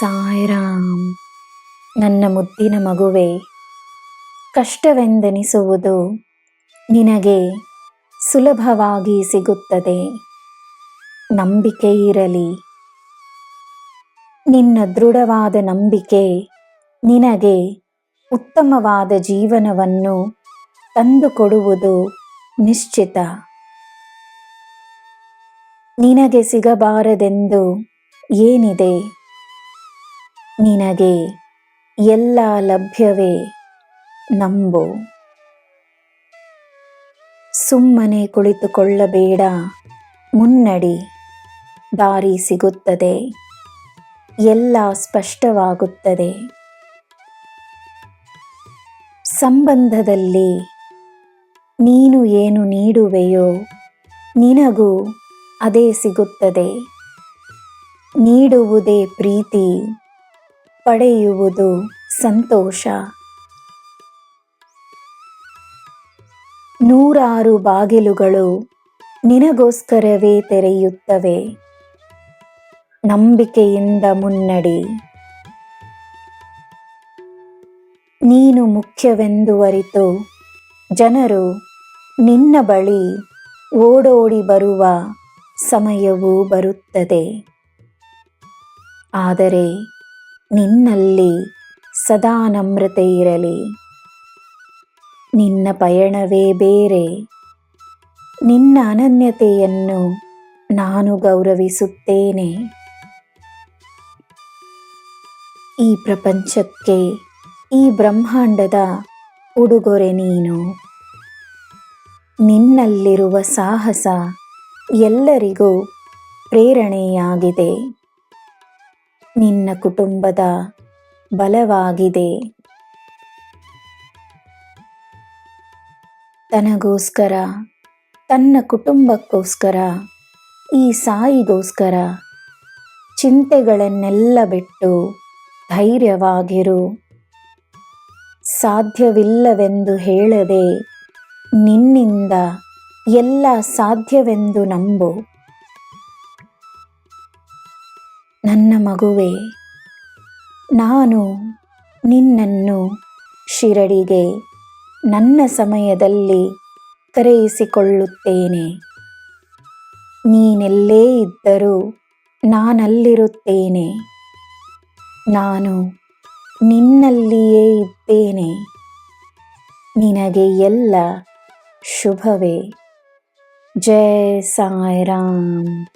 ಸಾಯಿರಾಮ್. ನನ್ನ ಮುದ್ದಿನ ಮಗುವೆ, ಕಷ್ಟವೆಂದೆನಿಸುವುದು ನಿನಗೆ ಸುಲಭವಾಗಿ ಸಿಗುತ್ತದೆ. ನಂಬಿಕೆ ಇರಲಿ. ನಿನ್ನ ದೃಢವಾದ ನಂಬಿಕೆ ನಿನಗೆ ಉತ್ತಮವಾದ ಜೀವನವನ್ನು ತಂದುಕೊಡುವುದು ನಿಶ್ಚಿತ. ನಿನಗೆ ಸಿಗಬಾರದೆಂದು ಏನಿದೆ? ನಿನಗೆ ಎಲ್ಲ ಲಭ್ಯವೇ. ನಂಬು. ಸುಮ್ಮನೆ ಕುಳಿತುಕೊಳ್ಳಬೇಡ, ಮುನ್ನಡಿ. ದಾರಿ ಸಿಗುತ್ತದೆ, ಎಲ್ಲ ಸ್ಪಷ್ಟವಾಗುತ್ತದೆ. ಸಂಬಂಧದಲ್ಲಿ ನೀನು ಏನು ನೀಡುವೆಯೋ ನಿನಗೂ ಅದೇ ಸಿಗುತ್ತದೆ. ನೀಡುವುದೇ ಪ್ರೀತಿ, ಪಡೆಯುವುದು ಸಂತೋಷ. ನೂರಾರು ಬಾಗಿಲುಗಳು ನಿನಗೋಸ್ಕರವೇ ತೆರೆಯುತ್ತವೆ. ನಂಬಿಕೆಯಿಂದ ಮುನ್ನಡಿ. ನೀನು ಮುಖ್ಯವೆಂದು ಅರಿತು ಜನರು ನಿನ್ನ ಬಳಿ ಓಡೋಡಿ ಬರುವ ಸಮಯವೂ ಬರುತ್ತದೆ. ಆದರೆ ನಿನ್ನಲ್ಲಿ ಸದಾ ನಮ್ರತೆ ಇರಲಿ. ನಿನ್ನ ಪಯಣವೇ ಬೇರೆ. ನಿನ್ನ ಅನನ್ಯತೆಯನ್ನು ನಾನು ಗೌರವಿಸುತ್ತೇನೆ. ಈ ಪ್ರಪಂಚಕ್ಕೆ, ಈ ಬ್ರಹ್ಮಾಂಡದ ಉಡುಗೊರೆ ನೀನು. ನಿನ್ನಲ್ಲಿರುವ ಸಾಹಸ ಎಲ್ಲರಿಗೂ ಪ್ರೇರಣೆಯಾಗಿದೆ. ನಿನ್ನ ಕುಟುಂಬದ ಬಲವಾಗಿದೆ. ತನಗೋಸ್ಕರ, ತನ್ನ ಕುಟುಂಬಕ್ಕೋಸ್ಕರ, ಈ ಸಾಯಿಗೋಸ್ಕರ ಚಿಂತೆಗಳನ್ನೆಲ್ಲ ಬಿಟ್ಟು ಧೈರ್ಯವಾಗಿರು. ಸಾಧ್ಯವಿಲ್ಲವೆಂದು ಹೇಳದೆ ನಿನ್ನಿಂದ ಎಲ್ಲ ಸಾಧ್ಯವೆಂದು ನಂಬು. ನನ್ನ ಮಗುವೆ, ನಾನು ನಿನ್ನನ್ನು ಶಿರಡಿಗೆ ನನ್ನ ಸಮಯದಲ್ಲಿ ಕರೆಯಿಸಿಕೊಳ್ಳುತ್ತೇನೆ. ನೀನೆಲ್ಲೇ ಇದ್ದರೂ ನಾನಲ್ಲಿರುತ್ತೇನೆ. ನಾನು ನಿನ್ನಲ್ಲಿಯೇ ಇದ್ದೇನೆ. ನಿನಗೆ ಎಲ್ಲ ಶುಭವೇ. ಜೈ ಸಾಯಿರಾಮ್.